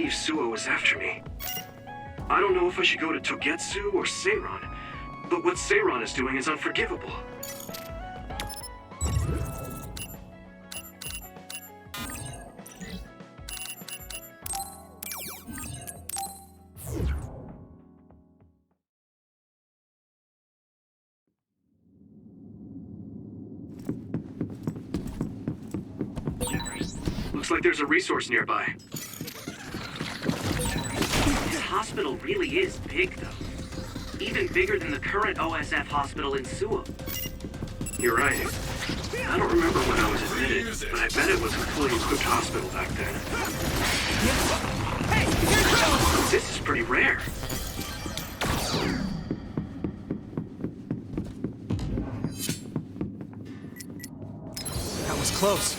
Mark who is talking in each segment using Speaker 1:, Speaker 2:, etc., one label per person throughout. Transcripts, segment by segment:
Speaker 1: Suo is after me. I don't know if I should go to Togetsu or Seiron, but what Seiron is doing is unforgivable. Looks like there's a resource nearby.
Speaker 2: This hospital really is big, though. Even bigger than the current OSF hospital in Suo.
Speaker 1: You're right. I don't remember when I was admitted, but I bet it was a fully equipped hospital back then.
Speaker 3: Hey, here
Speaker 1: This is pretty rare.
Speaker 3: that was close.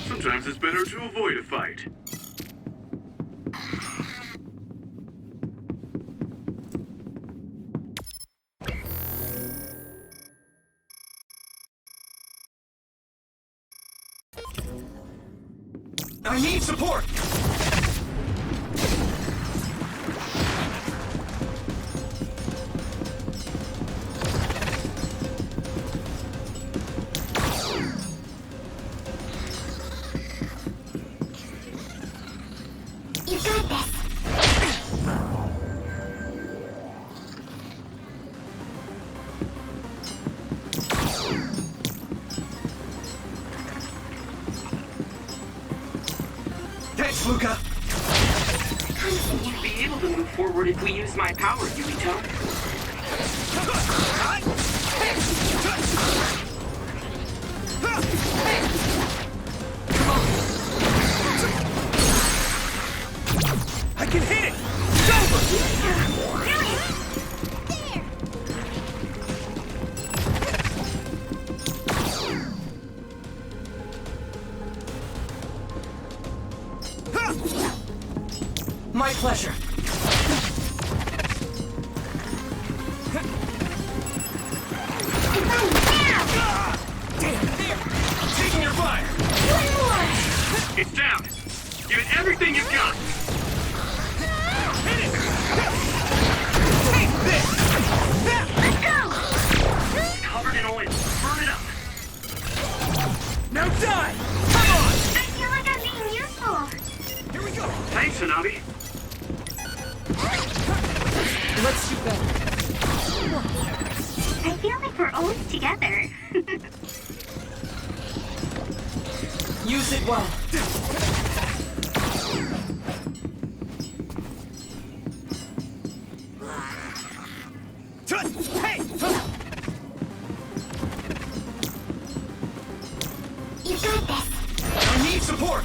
Speaker 1: Sometimes it's better to avoid a fight.
Speaker 3: I need support!
Speaker 4: You got this.
Speaker 3: Thanks, Luca!
Speaker 2: You'd be able to move forward if we use my power, Yuito.
Speaker 3: I can hit it! It's over! My pleasure. Damn! Taking your fire!
Speaker 1: It's down! Give it everything you've got!
Speaker 3: Hit it! Take this!
Speaker 4: Let's go!
Speaker 2: Covered in oil. Burn it up.
Speaker 3: Now die! Come on!
Speaker 4: I feel like I'm being useful.
Speaker 3: Here we go!
Speaker 1: Thanks, Hanabi.
Speaker 3: Let's do better.
Speaker 4: I feel like we're always together.
Speaker 3: Use it well. Hey!
Speaker 4: You got this.
Speaker 3: I need support!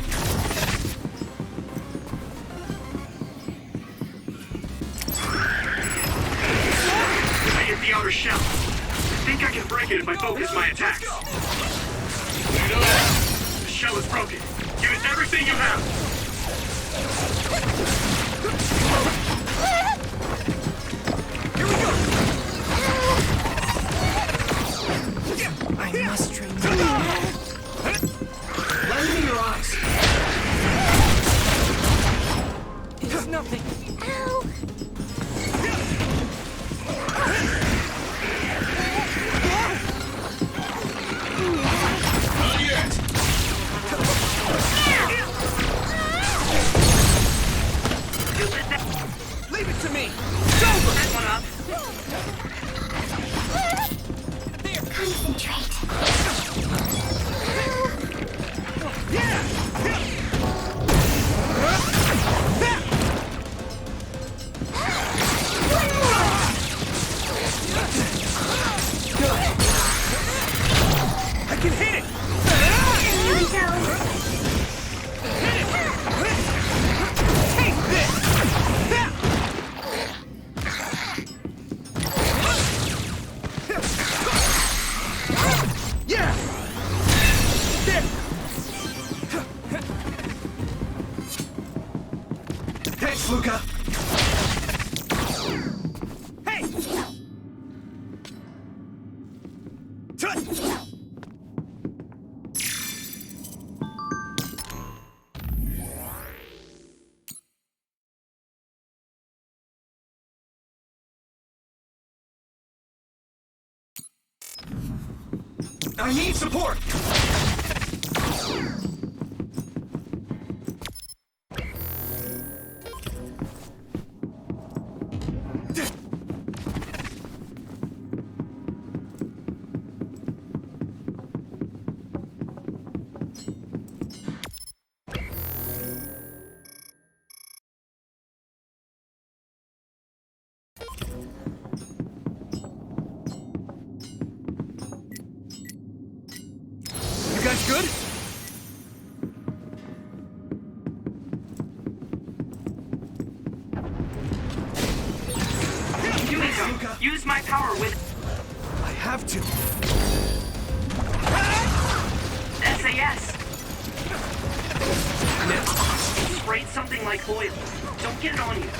Speaker 1: I hit the outer shell. I think I can break it if I focus my attacks. The shell is broken. Give it everything you have.
Speaker 3: Here we go! I must train. Let me in your eyes. It's nothing.
Speaker 4: Ow!
Speaker 3: Not yet. can hit it!
Speaker 4: Yuito!
Speaker 3: Take this! Yeah! There! Thanks, Luca! Hey! Tut! I need support! You guys good?
Speaker 2: Yuito, use my power with
Speaker 3: I have to.
Speaker 2: SAS. Sprayed something like oil. Don't get it on you.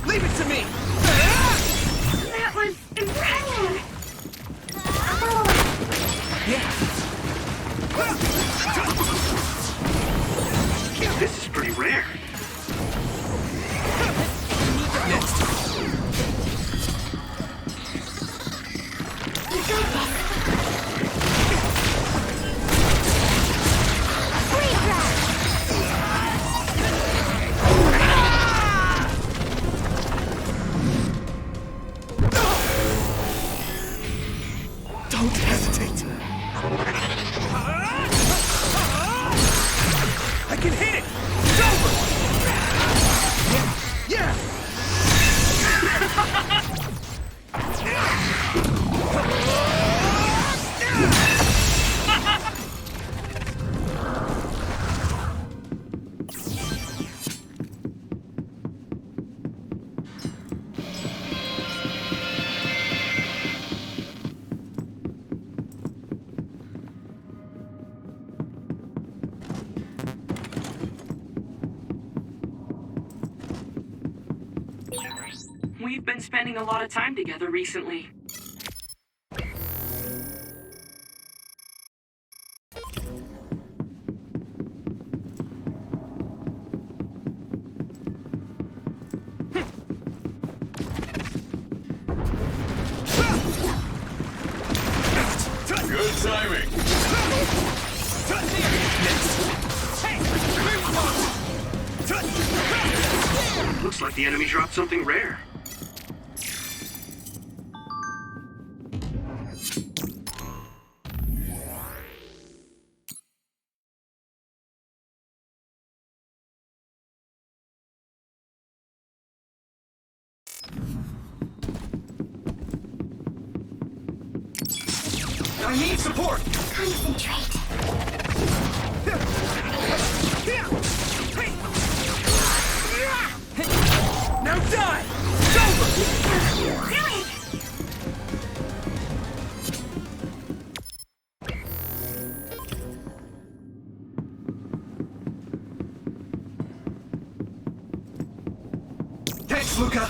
Speaker 3: Leave it to me!
Speaker 4: That was impressive! Oh,
Speaker 1: This is pretty rare.
Speaker 3: Next.
Speaker 4: you got this! Freeze rock!
Speaker 3: Don't hesitate. I can hit it! It's over! Yeah!
Speaker 2: We've been spending a lot of time together recently.
Speaker 5: Good timing.
Speaker 1: Looks like the enemy dropped something rare.
Speaker 3: I need support!
Speaker 4: Concentrate.
Speaker 3: Now die! It's over!
Speaker 4: Do it!
Speaker 3: Thanks, Luca!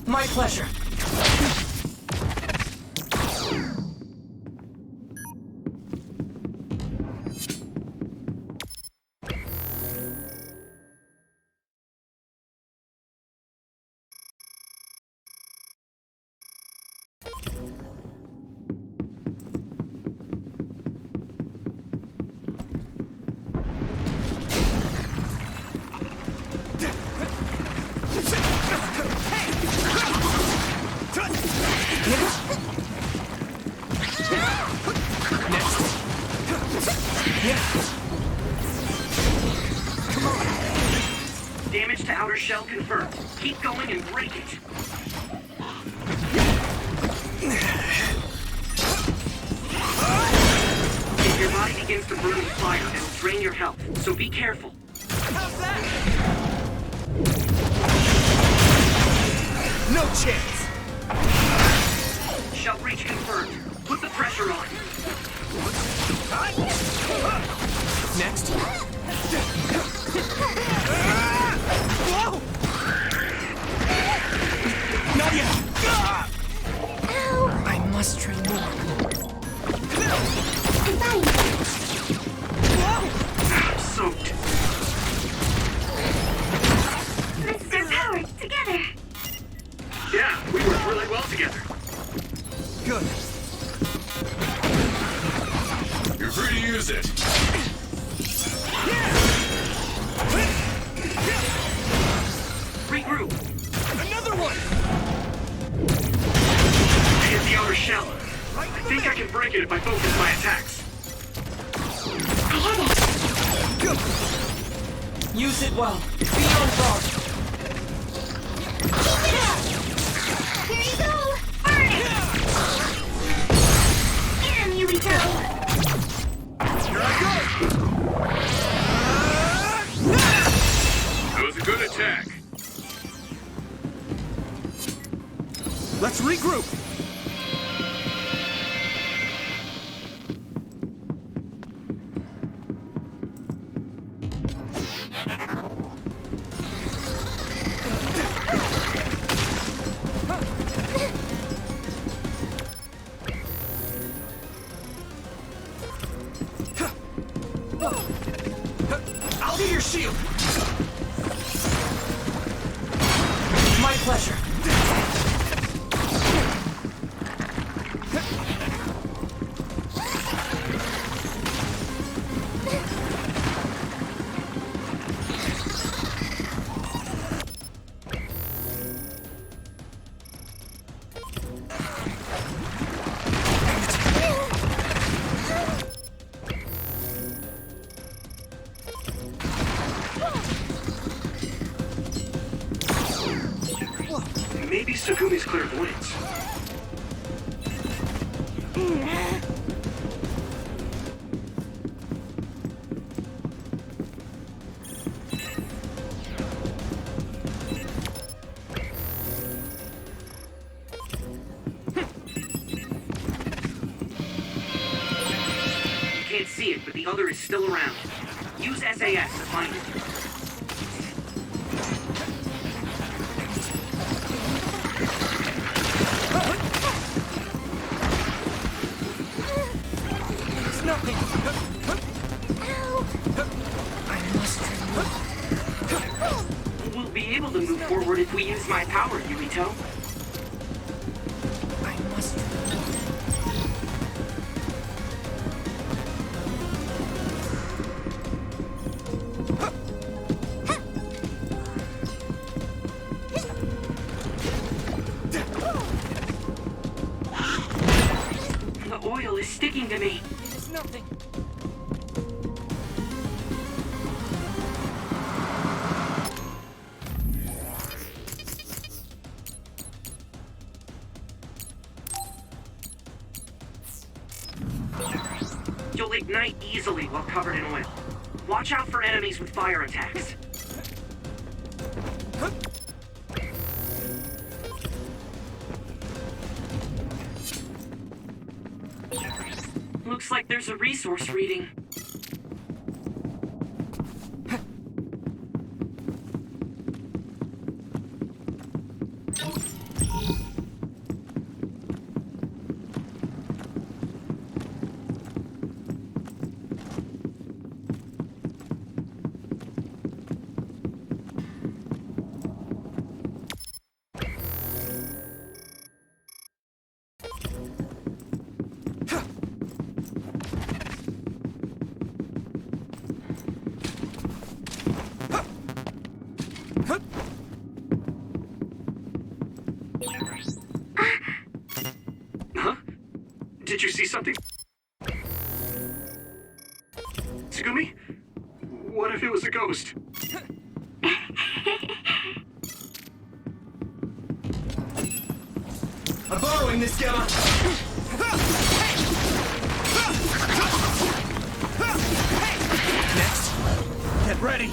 Speaker 3: My pleasure.
Speaker 2: Damage to outer shell confirmed. Keep going and break it. If your body begins to burn with fire, it'll drain your health, so be careful.
Speaker 3: How's that? No chance.
Speaker 2: Shell breach confirmed. Put the pressure on.
Speaker 3: Next. Whoa! Not yet.
Speaker 4: Ow!
Speaker 3: I must train more.
Speaker 4: I'm fine.
Speaker 2: I'm soaked.
Speaker 4: This is our power together.
Speaker 1: Yeah, we work really well together.
Speaker 3: Good.
Speaker 1: You're free to use it.
Speaker 2: Regroup.
Speaker 3: Another one.
Speaker 1: I hit the outer shell. I think I can break it if I focus my attacks.
Speaker 4: I hit it.
Speaker 3: Good. Use it well. Be on guard.
Speaker 4: Keep it up. Here you go. Burn it. Get him, Yuito.
Speaker 3: Here I go.
Speaker 1: That was a good attack.
Speaker 3: Let's regroup. I'll be your shield. My pleasure.
Speaker 1: Maybe Sukumi's clairvoyance.
Speaker 2: You can't see it, but the other is still around. Use SAS to find it.
Speaker 3: It's nothing.
Speaker 4: Ow.
Speaker 3: I must remove.
Speaker 2: We'll be able to move forward if we use my power, Yuito.
Speaker 3: I must remove.
Speaker 2: The oil is sticking to me.
Speaker 3: It is nothing.
Speaker 2: You'll ignite easily while covered in oil. Watch out for enemies with fire attacks. Looks like there's a resource reading.
Speaker 1: Did you see something? Tsugumi? What if it was a ghost?
Speaker 3: I'm borrowing this gamma. Next. Get ready.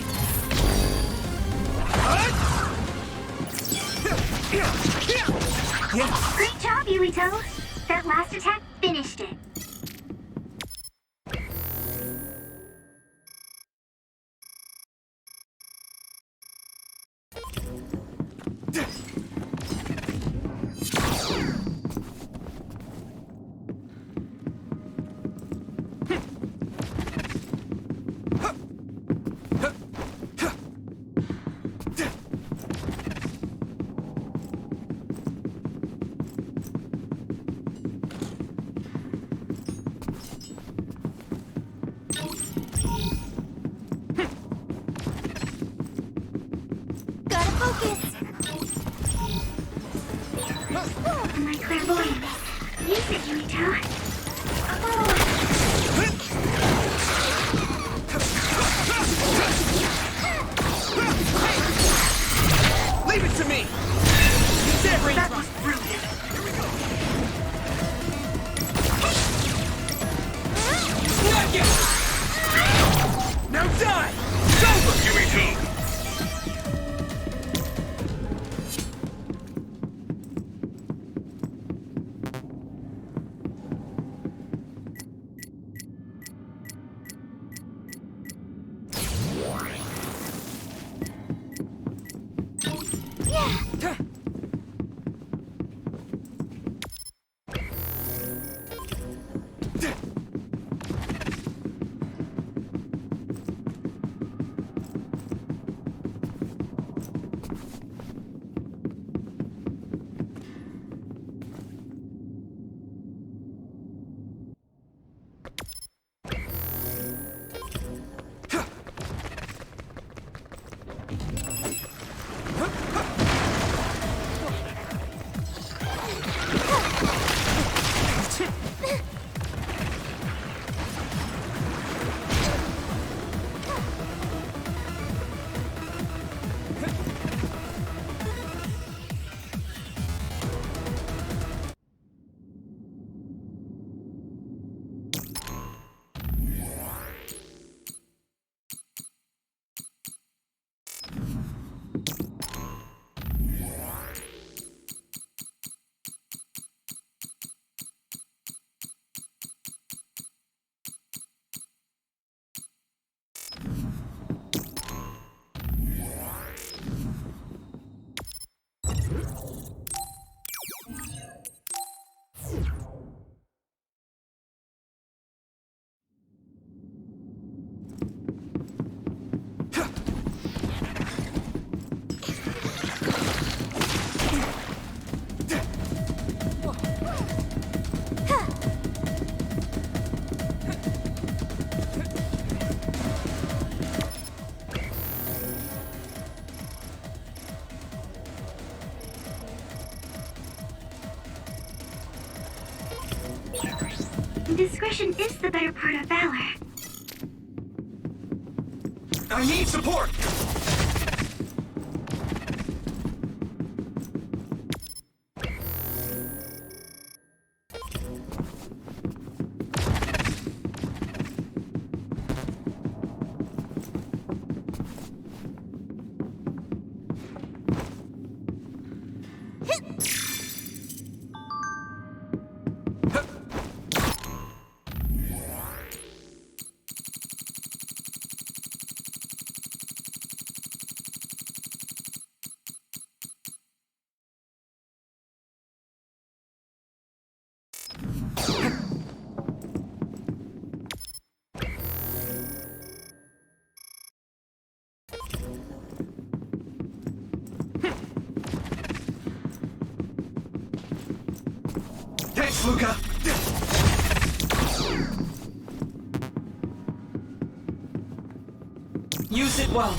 Speaker 4: Great job, Yuito. That last attack finished it. Gotta focus. My clairvoyance. Use it, Yuito.
Speaker 3: Leave it to me. Use every.
Speaker 2: That was brilliant.
Speaker 3: Knock it. Now die. It's over.
Speaker 1: Yuito!
Speaker 4: Discretion is the better part of valor.
Speaker 3: I need support. Thanks, Luca. Use it well.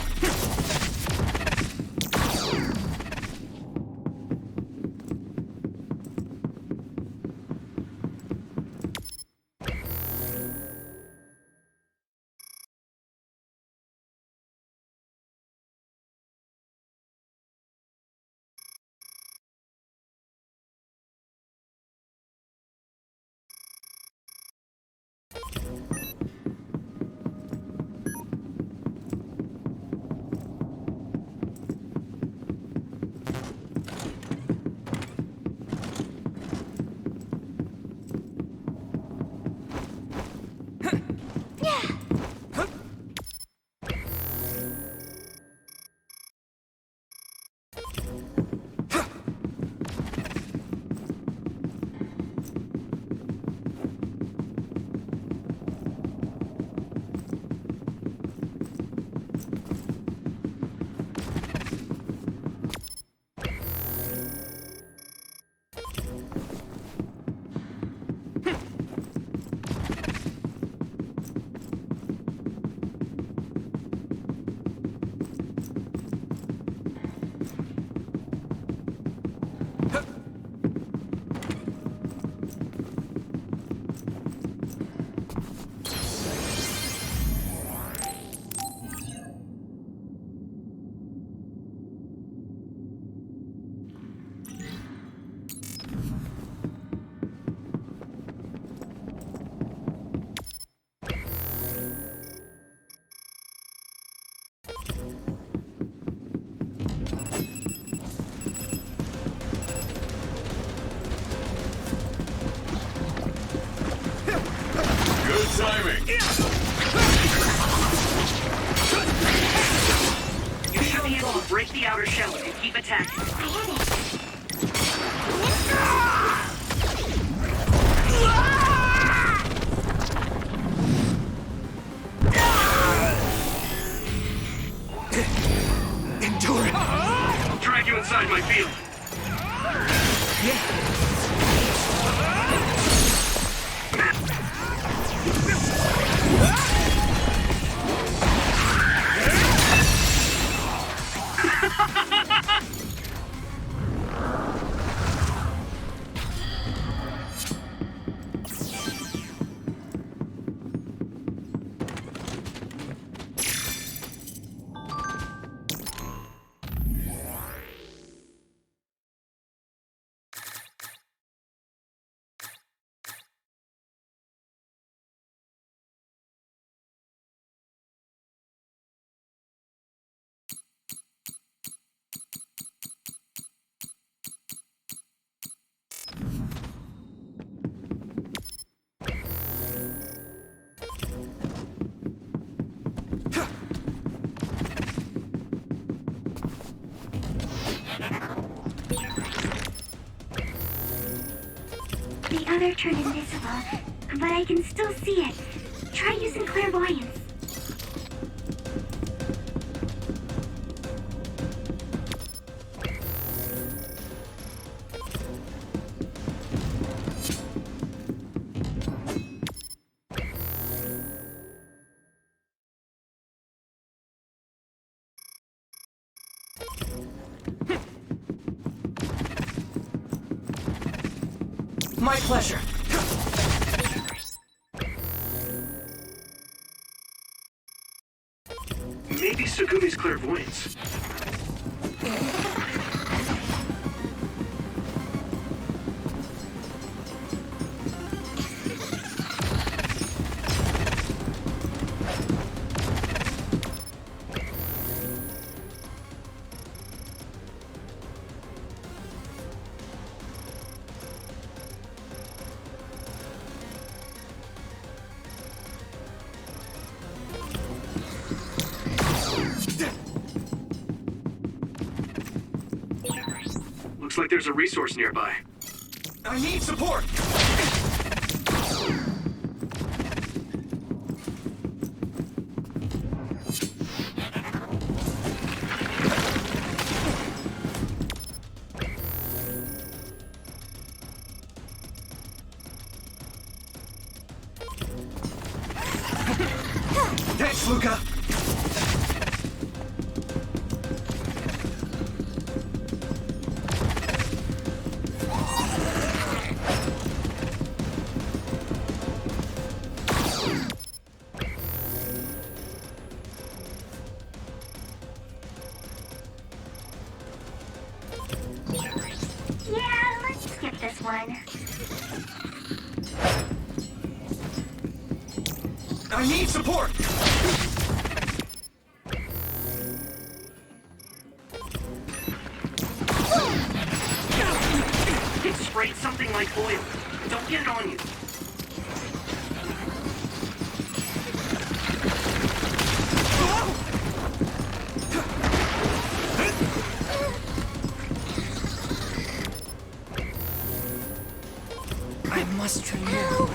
Speaker 5: timing!
Speaker 2: You should be able to break the outer shell and keep attacking.
Speaker 4: I have it.
Speaker 5: Endure it!
Speaker 1: I'll drag you inside my field.
Speaker 4: The other turned invisible, but I can still see it. Try using clairvoyance.
Speaker 3: My pleasure.
Speaker 1: Maybe Sugumi's clairvoyance. Looks like there's a resource nearby.
Speaker 3: I need support. Thanks, Luca.
Speaker 4: Yeah, let's skip this one.
Speaker 3: I need support.
Speaker 2: It sprayed something like oil. Don't get it on you.
Speaker 3: I must train you.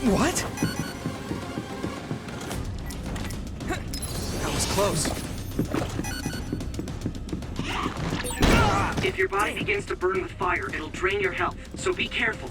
Speaker 3: What? That was close.
Speaker 2: If your body begins to burn with fire, it'll drain your health, so be careful.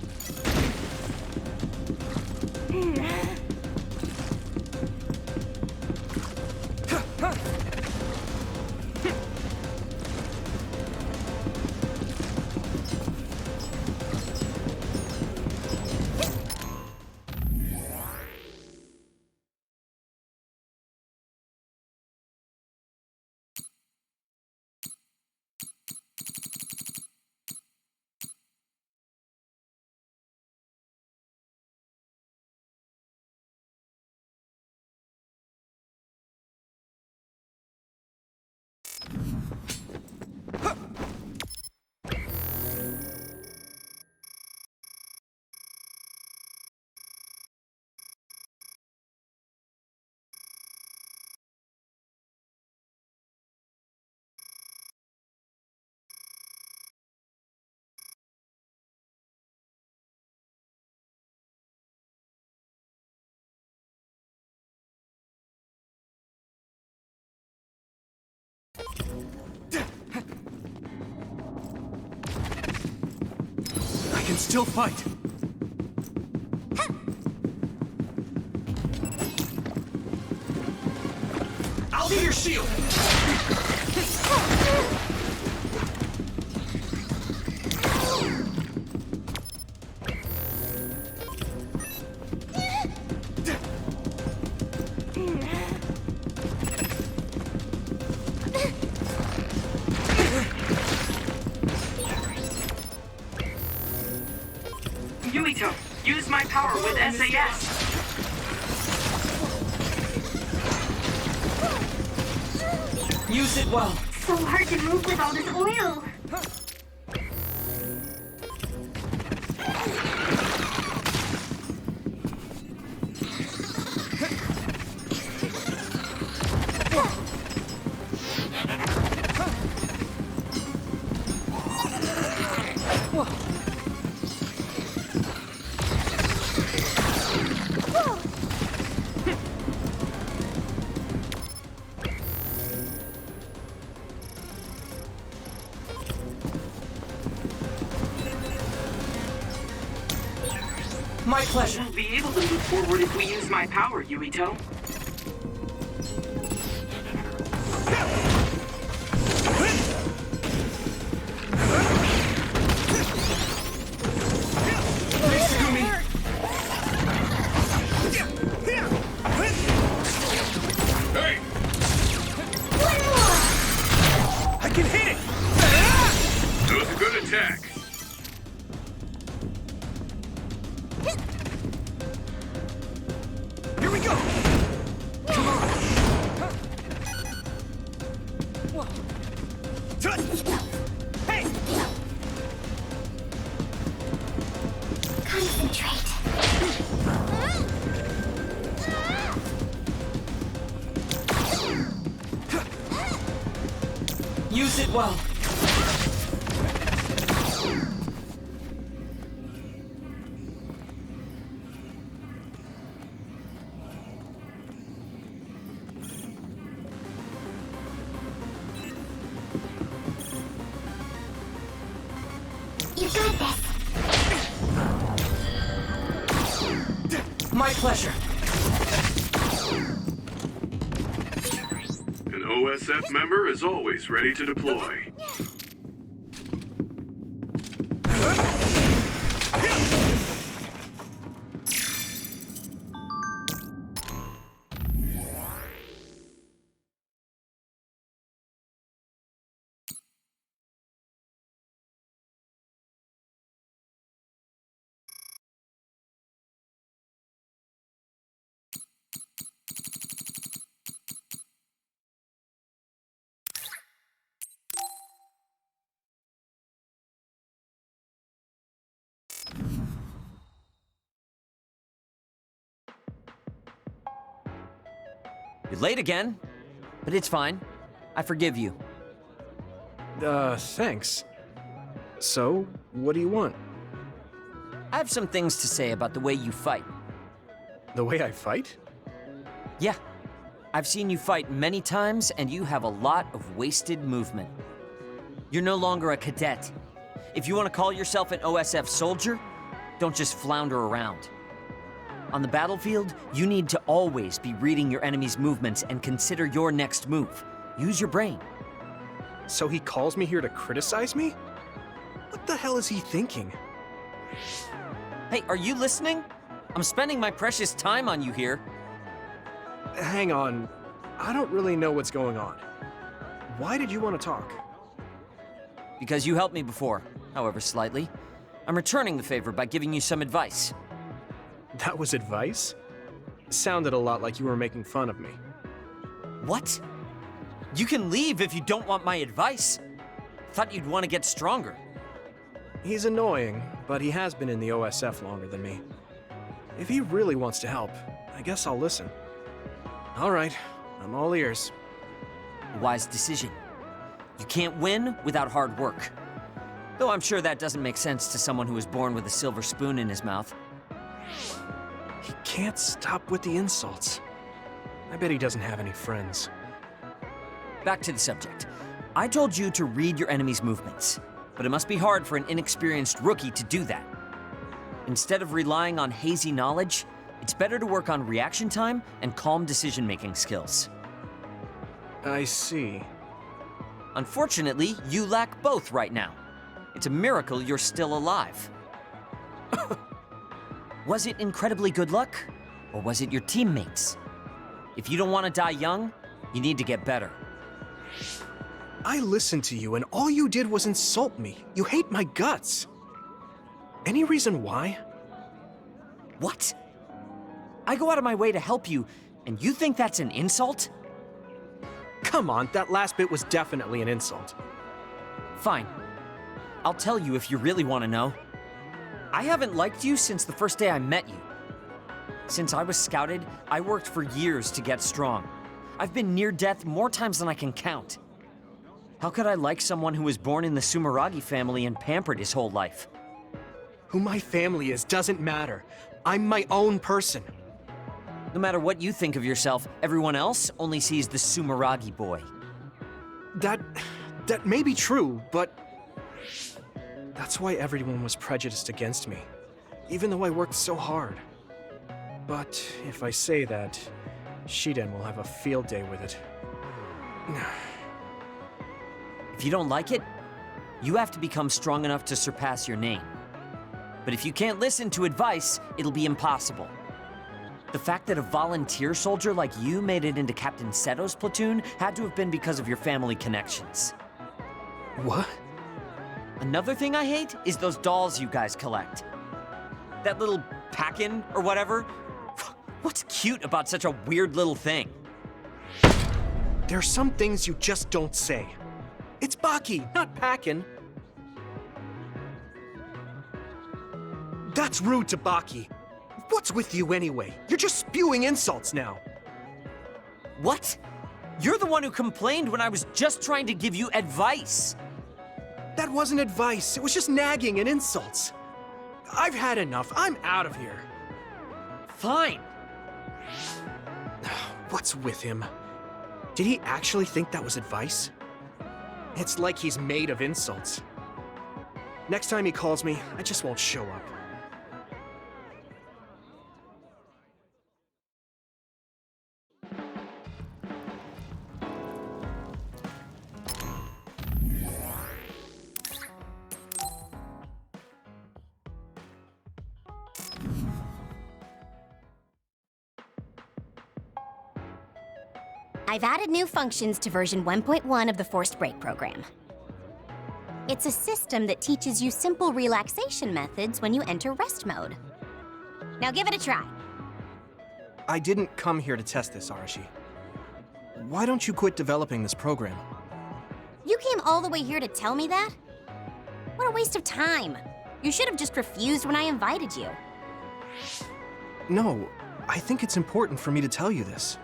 Speaker 5: I can still fight. I'll be your shield.
Speaker 2: Yuito, use my power with SAS.
Speaker 3: Use it well.
Speaker 4: So hard to move with all this oil.
Speaker 3: My pleasure.
Speaker 2: We'll be able to move forward if we use my power, Yuito.
Speaker 5: Hey! I can hit it!
Speaker 1: That was a good attack.
Speaker 5: Here we go! Come on! Hey!
Speaker 4: Concentrate.
Speaker 3: Use it well.
Speaker 4: You got this.
Speaker 3: My pleasure.
Speaker 1: An OSF member is always ready to deploy.
Speaker 6: You're late again, but it's fine. I forgive you.
Speaker 5: Thanks. So, what do you want?
Speaker 6: I have some things to say about the way you fight.
Speaker 5: The way I fight?
Speaker 6: Yeah, I've seen you fight many times, and you have a lot of wasted movement. You're no longer a cadet. If you want to call yourself an OSF soldier, don't just flounder around. On the battlefield, you need to always be reading your enemy's movements and consider your next move. Use your brain.
Speaker 5: So he calls me here to criticize me? What the hell is he thinking?
Speaker 6: Hey, are you listening? I'm spending my precious time on you here.
Speaker 5: Hang on. I don't really know what's going on. Why did you want to talk?
Speaker 6: Because you helped me before, however slightly. I'm returning the favor by giving you some advice.
Speaker 5: That was advice? Sounded a lot like you were making fun of me.
Speaker 6: What? You can leave if you don't want my advice. Thought you'd want to get stronger.
Speaker 5: He's annoying, but he has been in the OSF longer than me. If he really wants to help, I guess I'll listen. All right, I'm all ears.
Speaker 6: Wise decision. You can't win without hard work. Though I'm sure that doesn't make sense to someone who was born with a silver spoon in his mouth.
Speaker 5: He can't stop with the insults. I bet he doesn't have any friends.
Speaker 6: Back to the subject. I told you to read your enemy's movements, but it must be hard for an inexperienced rookie to do that. Instead of relying on hazy knowledge, it's better to work on reaction time and calm decision-making skills.
Speaker 5: I see.
Speaker 6: Unfortunately, you lack both right now. It's a miracle you're still alive. Was it incredibly good luck, or was it your teammates? If you don't want to die young, you need to get better.
Speaker 5: I listened to you, and all you did was insult me. You hate my guts. Any reason why?
Speaker 6: What? I go out of my way to help you, and you think that's an insult?
Speaker 5: Come on, that last bit was definitely an insult.
Speaker 6: Fine. I'll tell you if you really want to know. I haven't liked you since the first day I met you. Since I was scouted, I worked for years to get strong. I've been near death more times than I can count. How could I like someone who was born in the Sumeragi family and pampered his whole life?
Speaker 5: Who my family is doesn't matter. I'm my own person.
Speaker 6: No matter what you think of yourself, everyone else only sees the Sumeragi boy.
Speaker 5: That may be true, but that's why everyone was prejudiced against me, even though I worked so hard. But if I say that, Shiden will have a field day with it.
Speaker 6: If you don't like it, you have to become strong enough to surpass your name. But if you can't listen to advice, it'll be impossible. The fact that a volunteer soldier like you made it into Captain Seto's platoon had to have been because of your family connections.
Speaker 5: What?
Speaker 6: Another thing I hate is those dolls you guys collect. That little Pack-In or whatever. What's cute about such a weird little thing?
Speaker 5: There are some things you just don't say. It's Baki, not Pack-In. That's rude to Baki. What's with you anyway? You're just spewing insults now.
Speaker 6: What? You're the one who complained when I was just trying to give you advice.
Speaker 5: That wasn't advice. It was just nagging and insults. I've had enough. I'm out of here.
Speaker 6: Fine.
Speaker 5: What's with him? Did he actually think that was advice? It's like he's made of insults. Next time he calls me, I just won't show up.
Speaker 7: I've added new functions to version 1.1 of the Forced Break program. It's a system that teaches you simple relaxation methods when you enter rest mode. Now give it a try.
Speaker 5: I didn't come here to test this, Arashi. Why don't you quit developing this program?
Speaker 7: You came all the way here to tell me that? What a waste of time. You should have just refused when I invited you.
Speaker 5: No, I think it's important for me to tell you this.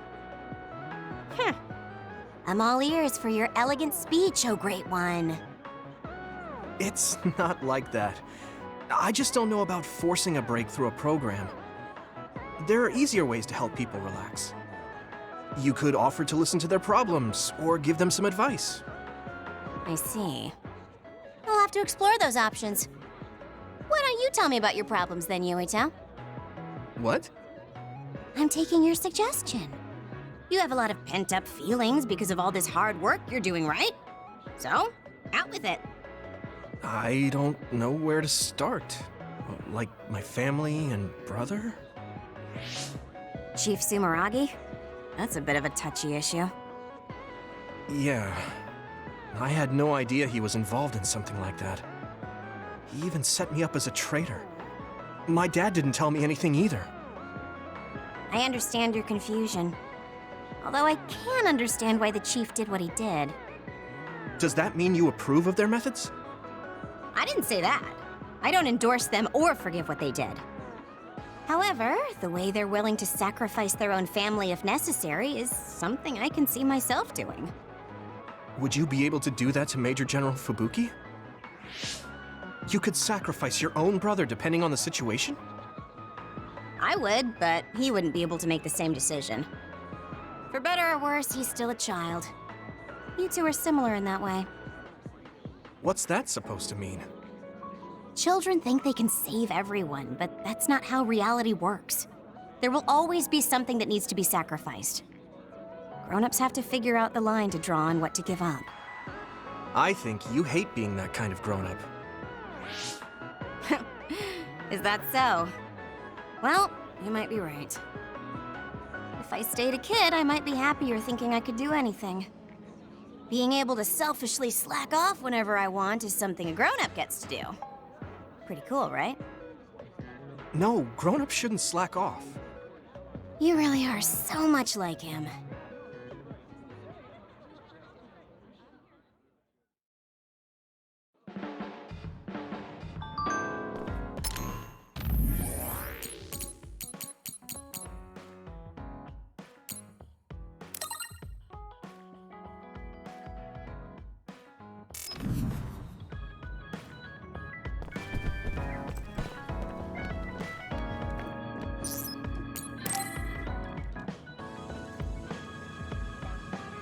Speaker 7: I'm all ears for your elegant speech, oh great one.
Speaker 5: It's not like that. I just don't know about forcing a break through a program. There are easier ways to help people relax. You could offer to listen to their problems, or give them some advice.
Speaker 7: I see. I'll have to explore those options. Why don't you tell me about your problems then, Yuito?
Speaker 5: What?
Speaker 7: I'm taking your suggestion. You have a lot of pent-up feelings because of all this hard work you're doing, right? So, out with it.
Speaker 5: I don't know where to start. Like my family and brother?
Speaker 7: Chief Sumeragi? That's a bit of a touchy issue.
Speaker 5: Yeah. I had no idea he was involved in something like that. He even set me up as a traitor. My dad didn't tell me anything either.
Speaker 7: I understand your confusion. Although I can understand why the chief did what he did.
Speaker 5: Does that mean you approve of their methods?
Speaker 7: I didn't say that. I don't endorse them or forgive what they did. However, the way they're willing to sacrifice their own family if necessary is something I can see myself doing.
Speaker 5: Would you be able to do that to Major General Fubuki? You could sacrifice your own brother depending on the situation?
Speaker 7: I would, but he wouldn't be able to make the same decision. For better or worse, he's still a child. You two are similar in that way.
Speaker 5: What's that supposed to mean?
Speaker 7: Children think they can save everyone, but that's not how reality works. There will always be something that needs to be sacrificed. Grown-ups have to figure out the line to draw on what to give up.
Speaker 5: I think you hate being that kind of grown-up.
Speaker 7: Is that so? Well, you might be right. If I stayed a kid, I might be happier thinking I could do anything. Being able to selfishly slack off whenever I want is something a grown-up gets to do. Pretty cool, right?
Speaker 5: No, grown-ups shouldn't slack off.
Speaker 7: You really are so much like him.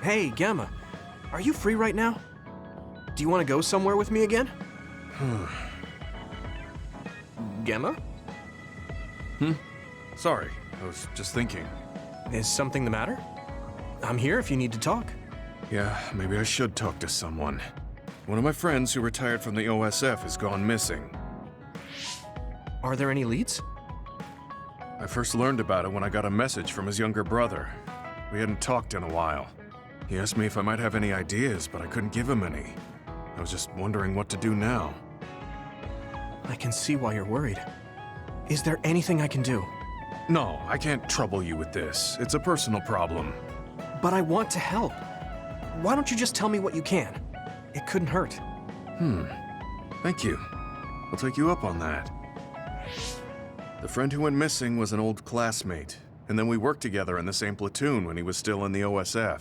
Speaker 5: Hey, Gamma. Are you free right now? Do you want to go somewhere with me again? Gamma?
Speaker 8: Sorry, I was just thinking.
Speaker 5: Is something the matter? I'm here if you need to talk.
Speaker 8: Yeah, maybe I should talk to someone. One of my friends who retired from the OSF has gone missing.
Speaker 5: Are there any leads?
Speaker 8: I first learned about it when I got a message from his younger brother. We hadn't talked in a while. He asked me if I might have any ideas, but I couldn't give him any. I was just wondering what to do now.
Speaker 5: I can see why you're worried. Is there anything I can do?
Speaker 8: No, I can't trouble you with this. It's a personal problem.
Speaker 5: But I want to help. Why don't you just tell me what you can? It couldn't hurt.
Speaker 8: Thank you. I'll take you up on that. The friend who went missing was an old classmate, and then we worked together in the same platoon when he was still in the OSF.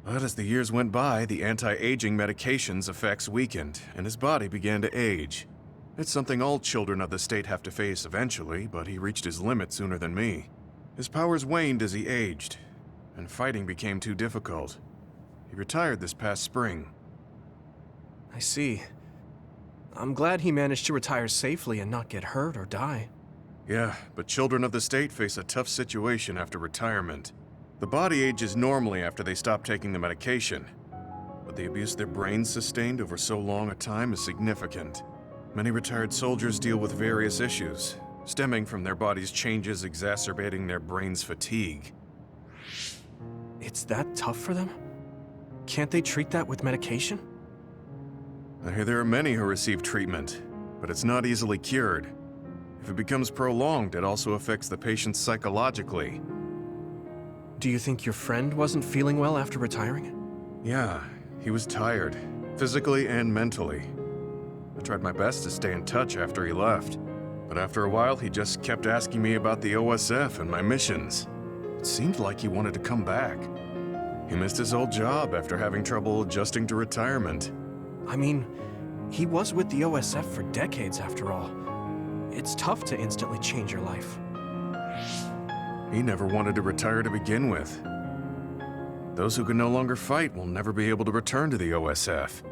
Speaker 8: But as the years went by, the anti-aging medication's effects weakened, and his body began to age. It's something all children of the state have to face eventually, but he reached his limit sooner than me. His powers waned as he aged, and fighting became too difficult. He retired this past spring.
Speaker 5: I see. I'm glad he managed to retire safely and not get hurt or die.
Speaker 8: Yeah, but children of the state face a tough situation after retirement. The body ages normally after they stop taking the medication, but the abuse their brains sustained over so long a time is significant. Many retired soldiers deal with various issues, stemming from their body's changes exacerbating their brain's fatigue.
Speaker 5: It's that tough for them? Can't they treat that with medication?
Speaker 8: I hear there are many who receive treatment, but it's not easily cured. If it becomes prolonged, it also affects the patient psychologically.
Speaker 5: Do you think your friend wasn't feeling well after retiring?
Speaker 8: Yeah, he was tired, physically and mentally. I tried my best to stay in touch after he left, but after a while he just kept asking me about the OSF and my missions. It seemed like he wanted to come back. He missed his old job after having trouble adjusting to retirement.
Speaker 5: I mean, he was with the OSF for decades after all. It's tough to instantly change your life.
Speaker 8: He never wanted to retire to begin with. Those who can no longer fight will never be able to return to the OSF.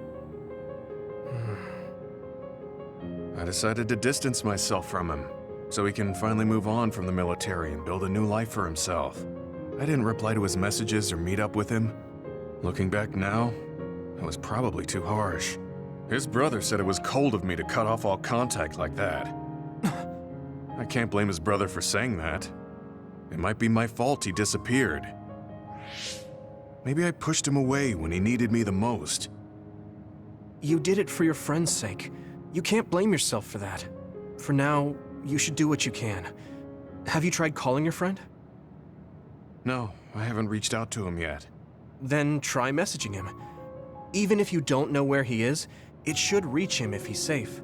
Speaker 8: I decided to distance myself from him, so he can finally move on from the military and build a new life for himself. I didn't reply to his messages or meet up with him. Looking back now, I was probably too harsh. His brother said it was cold of me to cut off all contact like that. I can't blame his brother for saying that. It might be my fault he disappeared. Maybe I pushed him away when he needed me the most.
Speaker 5: You did it for your friend's sake. You can't blame yourself for that. For now, you should do what you can. Have you tried calling your friend?
Speaker 8: No, I haven't reached out to him yet.
Speaker 5: Then try messaging him. Even if you don't know where he is, it should reach him if he's safe.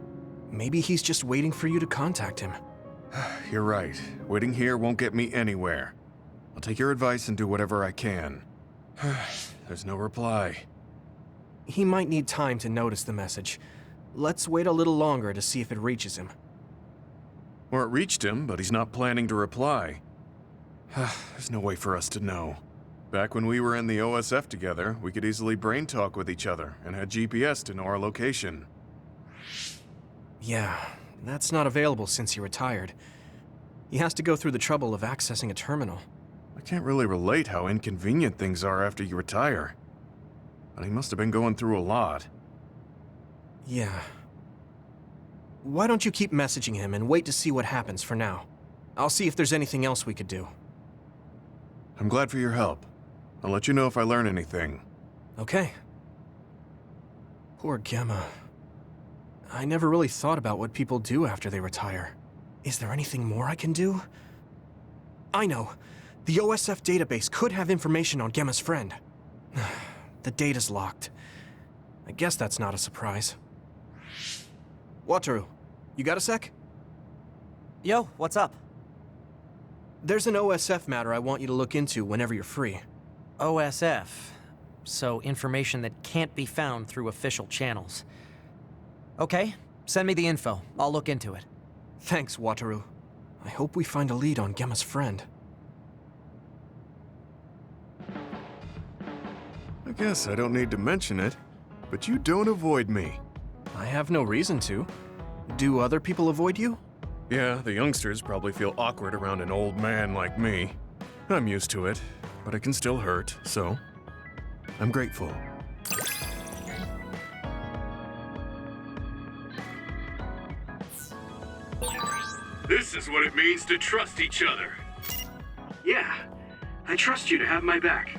Speaker 5: Maybe he's just waiting for you to contact him.
Speaker 8: You're right. Waiting here won't get me anywhere. I'll take your advice and do whatever I can. There's no reply.
Speaker 5: He might need time to notice the message. Let's wait a little longer to see if it reaches him.
Speaker 8: Or it reached him, but he's not planning to reply. There's no way for us to know. Back when we were in the OSF together, we could easily brain talk with each other and had GPS to know our location.
Speaker 5: Yeah, that's not available since he retired. He has to go through the trouble of accessing a terminal.
Speaker 8: I can't really relate how inconvenient things are after you retire. But he must have been going through a lot.
Speaker 5: Yeah. Why don't you keep messaging him and wait to see what happens for now? I'll see if there's anything else we could do.
Speaker 8: I'm glad for your help. I'll let you know if I learn anything.
Speaker 5: Okay. Poor Gemma. I never really thought about what people do after they retire. Is there anything more I can do? I know. The OSF database could have information on Gemma's friend. The data's locked. I guess that's not a surprise. Wataru, you got a sec?
Speaker 6: Yo, what's up?
Speaker 5: There's an OSF matter I want you to look into whenever you're free.
Speaker 9: OSF. So information that can't be found through official channels. Okay, send me the info. I'll look into it.
Speaker 5: Thanks, Wataru. I hope we find a lead on Gemma's friend.
Speaker 8: I guess I don't need to mention it, but you don't avoid me.
Speaker 5: I have no reason to. Do other people avoid you?
Speaker 8: Yeah, the youngsters probably feel awkward around an old man like me. I'm used to it, but it can still hurt, so I'm grateful.
Speaker 1: This is what it means to trust each other. Yeah, I trust you to have my back.